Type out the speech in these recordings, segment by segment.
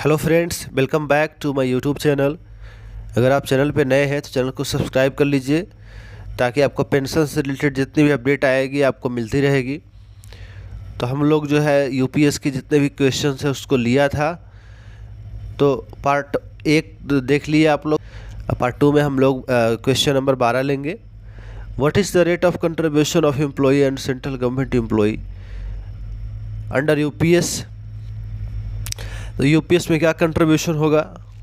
Hello friends, welcome back to my YouTube channel. अगर आप channel पे नए हैं तो चैनल को सब्सक्राइब कर लीजिए ताकि आपको पेंशन से रिलेटेड जितनी भी अपडेट आएगी आपको मिलती रहेगी। तो हम लोग जो है यूपीएस की जितने भी क्वेश्चन है उसको लिया था, तो पार्ट 1 देख लिए आप लोग। पार्ट 2 में हम लोग क्वेश्चन नंबर 12 लेंगे। What is the rate of contribution of employee and central government employee under UPS. तो यूपीएस में क्या कंट्रीब्यूशन होगा?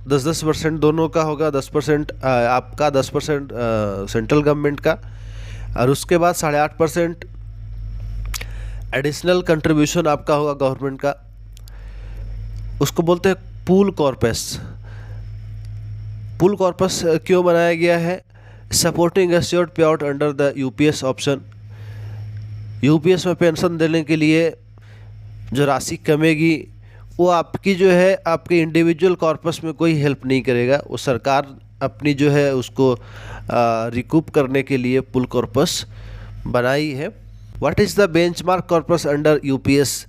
10% दोनों का होगा। 10% आपका, 10% सेंट्रल गवर्नमेंट का, और उसके बाद 8.5% एडिशनल कंट्रीब्यूशन आपका होगा गवर्नमेंट का। उसको बोलते हैं पूल कॉर्पस। पूल कॉर्पस क्यों बनाया गया है? सपोर्टिंग एश्योर्ड पे out under the UPS option. UPS में पेंशन देने के लिए जो राशि कमेगी वो आपकी जो है आपके इंडिविजुअल कॉर्पस में कोई हेल्प नहीं करेगा। वो सरकार अपनी जो है उसको रिकूप करने के लिए पुल कॉर्पस बनाई है। What is the benchmark corpus under UPS?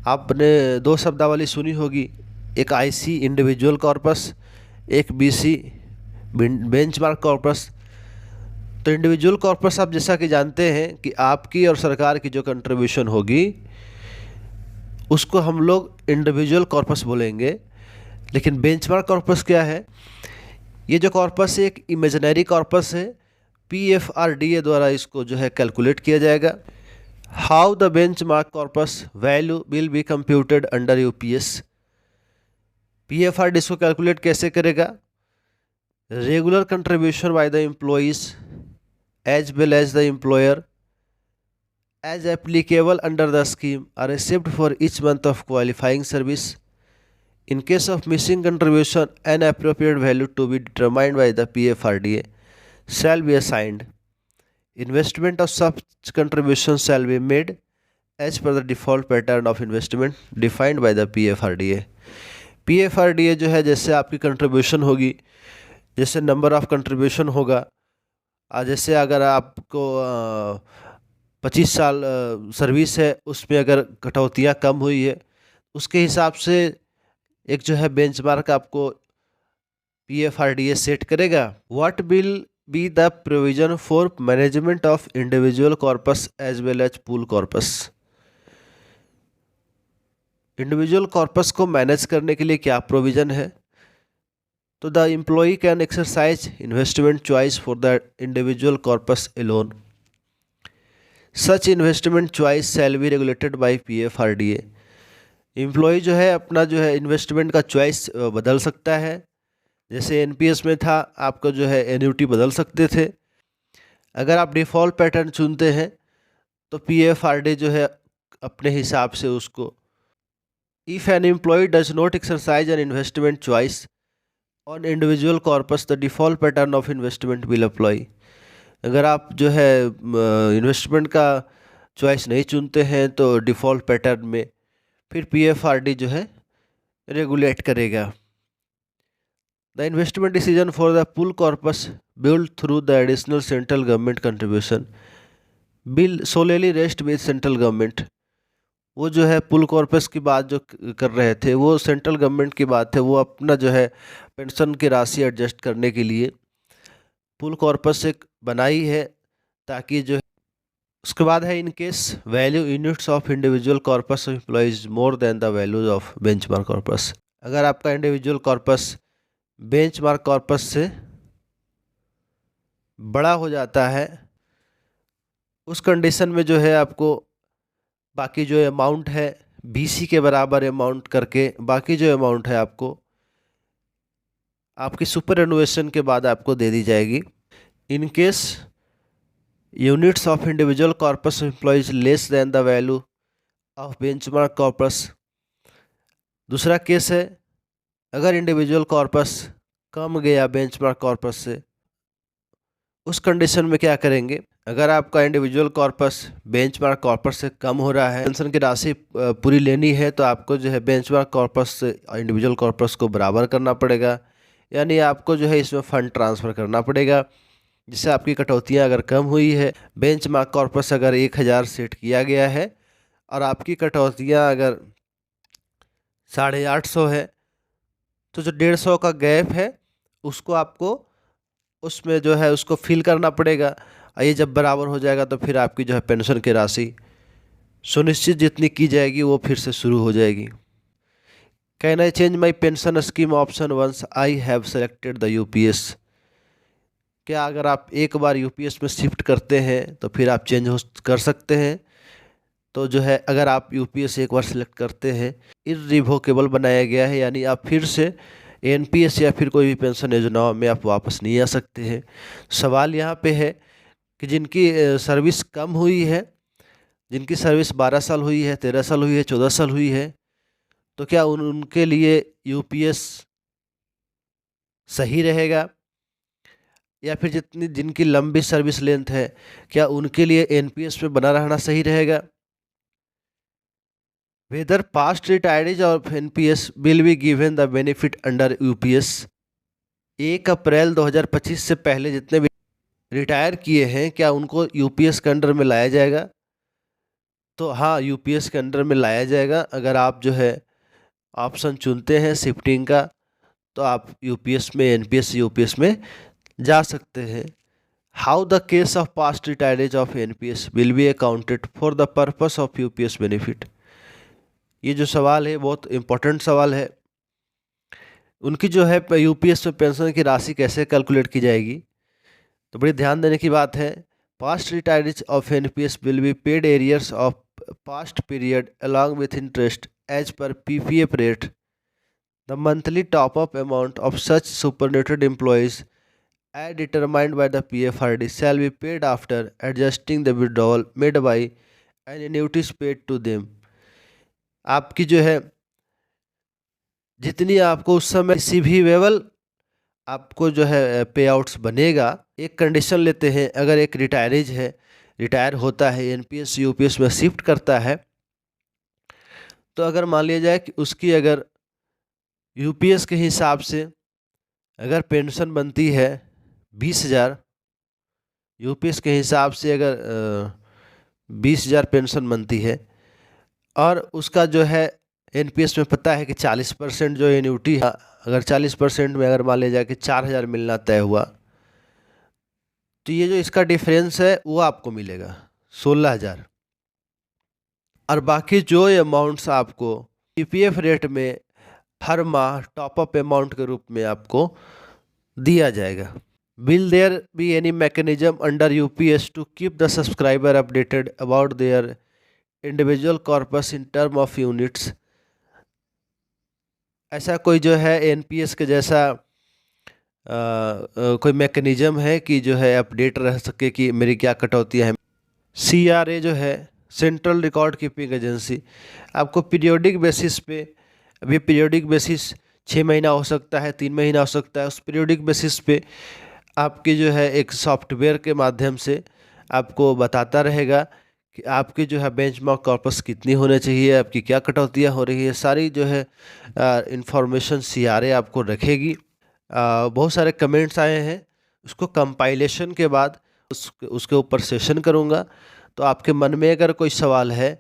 आपने 2 शब्दावली सुनी होगी, एक आईसी इंडिविजुअल कॉर्पस, एक बीसी बेंचमार्क कॉर्पस। तो इंडिविजुअल कॉर्पस आप जैसा कि जानते हैं कि आपकी और सरकार की जो कंट्रीब्यूशन होगी उसको हम लोग इंडिविजुअल कॉर्पस बोलेंगे। लेकिन बेंचमार्क कॉर्पस क्या है? ये जो कॉर्पस है एक इमेजिनरी कॉर्पस है। पीएफआरडीए द्वारा इसको जो है कैलकुलेट किया जाएगा। How the benchmark corpus value will be computed under UPS. PFRD इसको कैलकुलेट कैसे करेगा? Regular contribution by the employees as well as the employer as applicable under the scheme are received for each month of qualifying service. In case of missing contribution, an appropriate value to be determined by the PFRDA shall be assigned. Investment of such contributions shall be made as per the default pattern of investment defined by the PFRDA. PFRDA जो है जैसे आपकी contribution होगी, जैसे number of contribution होगा, जैसे अगर आपको 25 साल सर्विस है उसमें अगर कटौतियाँ कम हुई है उसके हिसाब से एक जो है बेंचमार्क आपको पीएफआरडीए सेट करेगा। What will be the provision for management of individual corpus as well as pool corpus. Individual corpus को मैनेज करने के लिए क्या प्रोविजन है? तो the employee can exercise investment choice for the individual corpus alone. Such investment choice shall be regulated by PFRDA. Employee जो है अपना जो है इन्वेस्टमेंट का चॉइस बदल सकता है। जैसे एनपीएस में था, आपको जो है एन्युटी बदल सकते थे। अगर आप डिफ़ॉल्ट पैटर्न चुनते हैं तो पीएफआरडीए जो है अपने हिसाब से उसको, if an employee does not exercise an investment choice on individual corpus the default pattern of investment will apply. अगर आप जो है इन्वेस्टमेंट का चॉइस नहीं चुनते हैं तो डिफ़ॉल्ट पैटर्न में फिर पीएफआरडी जो है रेगुलेट करेगा। The investment decision for the pool corpus build through the additional central government contribution bill सोलेली rest with central government. वो जो है पूल कॉर्पस की बात जो कर रहे थे वो सेंट्रल गवर्नमेंट की बात है। वो अपना जो है पेंशन की राशि एडजस्ट करने के लिए पूल कॉर्पस एक बनाई है ताकि जो है। उसके बाद है in case value units of individual corpus of employees more than the values of benchmark corpus. अगर आपका इंडिविजुअल कॉर्पस बेंचमार्क कॉर्पस से बड़ा हो जाता है उस कंडीशन में जो है आपको बाकी जो अमाउंट है बीसी के बराबर अमाउंट करके बाकी जो अमाउंट है आपको आपकी सुपर एनुएशन के बाद आपको दे दी जाएगी। In case units of individual corpus employees less than the value of benchmark corpus. दूसरा केस है अगर इंडिविजुअल कॉर्पस कम गया बेंचमार्क कॉर्पस से, उस कंडीशन में क्या करेंगे? अगर आपका इंडिविजुअल कॉर्पस बेंचमार्क कॉर्पस से कम हो रहा है, पेंशन की राशि पूरी लेनी है, तो आपको जो है बेंचमार्क कॉर्पस से इंडिविजुअल कॉर्पस को बराबर करना पड़ेगा। यानी आपको जो है इसमें फ़ंड ट्रांसफ़र करना पड़ेगा जिससे आपकी कटौतियाँ अगर कम हुई है। बेंचमार्क कॉर्पस अगर 1000 सेट किया गया है और आपकी कटौतियाँ अगर 850 है तो जो 150 का गैप है उसको आपको उसमें जो है उसको फिल करना पड़ेगा। और ये जब बराबर हो जाएगा तो फिर आपकी जो है पेंशन की राशि सुनिश्चित जितनी की जाएगी वो फिर से शुरू हो जाएगी। Can I change my pension scheme option once I have selected the UPS. क्या अगर आप एक बार यूपीएस में शिफ्ट करते हैं तो फिर आप चेंज हो कर सकते हैं। तो जो है अगर आप यूपीएस एक बार सिलेक्ट करते हैं इररिवोकेबल बनाया गया है, यानी आप फिर से एनपीएस या फिर कोई भी पेंशन योजनाओं में आप वापस नहीं आ सकते हैं। सवाल यहाँ पे है कि जिनकी सर्विस कम हुई है, जिनकी सर्विस 12 साल हुई है, 13 साल हुई है, 14 साल हुई है, तो क्या उनके लिए यूपीएस सही रहेगा, या फिर जिनकी लंबी सर्विस लेंथ है क्या उनके लिए एनपीएस में बना रहना सही रहेगा। Whether past retirees of NPS will be given the benefit under UPS. 1 April 2025 से पहले जितने भी रिटायर किए हैं क्या उनको यूपीएस के अंडर में लाया जाएगा। तो हाँ, यूपीएस के अंडर में लाया जाएगा। अगर आप जो है ऑप्शन चुनते हैं शिफ्टिंग का तो आप यूपीएस में, एनपीएस यूपीएस में जा सकते हैं। How the case of past retirees of NPS will be accounted for the purpose of UPS benefit. ये जो सवाल है बहुत इम्पोर्टेंट सवाल है। उनकी जो है यूपीएस में पेंशन की राशि कैसे कैलकुलेट की जाएगी, तो बड़ी ध्यान देने की बात है। Past retirees of NPS will be paid arrears of past period along with interest as per PPF rate. The monthly top up amount of such superannuated employees as determined by the PFRD shall be paid after adjusting the withdrawal made by and annuities paid to them। आपकी जो है जितनी आपको उस समय receivable आपको जो है पे आउट्स बनेगा। एक कंडीशन लेते हैं, अगर एक रिटायरेज है, रिटायर होता है, एनपीएस यूपीएस में शिफ्ट करता है, तो अगर मान लिया जाए कि उसकी अगर यूपीएस के हिसाब से अगर पेंशन बनती है 20,000, यूपीएस के हिसाब से अगर 20,000 पेंशन बनती है और उसका जो है एनपीएस में पता है कि 40% जो एन्युटी है, अगर 40% में अगर मान लिया जाए कि 4,000 मिलना तय हुआ, तो ये जो इसका डिफरेंस है वो आपको मिलेगा 16,000। और बाकी जो अमाउंट्स आपको पीपीएफ रेट में हर माह टॉपअप अमाउंट के रूप में आपको दिया जाएगा। Will there be any mechanism under UPS to keep the subscriber updated about their individual corpus in term of units? ऐसा कोई जो है एनपीएस के जैसा कोई मैकेनिज्म है कि जो है अपडेट रह सके कि मेरी क्या कटौतियाँ हैं। सीआरए जो है सेंट्रल रिकॉर्ड कीपिंग एजेंसी आपको पीरियोडिक बेसिस पे, अभी पीरियोडिक बेसिस 6 महीना हो सकता है, 3 महीना हो सकता है, उस पीरियोडिक बेसिस पे आपकी जो है एक सॉफ्टवेयर के माध्यम से आपको बताता रहेगा कि आपकी जो है बेंचमार्क कॉर्पस कितनी होने चाहिए, आपकी क्या कटौतियाँ हो रही है, सारी जो है इंफॉर्मेशन सीआरए आपको रखेगी। बहुत सारे कमेंट्स आए हैं, उसको कंपाइलेशन के बाद उसके ऊपर सेशन करूँगा। तो आपके मन में अगर कोई सवाल है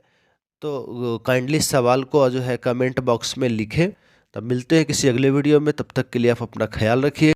तो काइंडली सवाल को जो है कमेंट बॉक्स में लिखें। तब मिलते हैं किसी अगले वीडियो में, तब तक के लिए आप अपना ख्याल रखिए।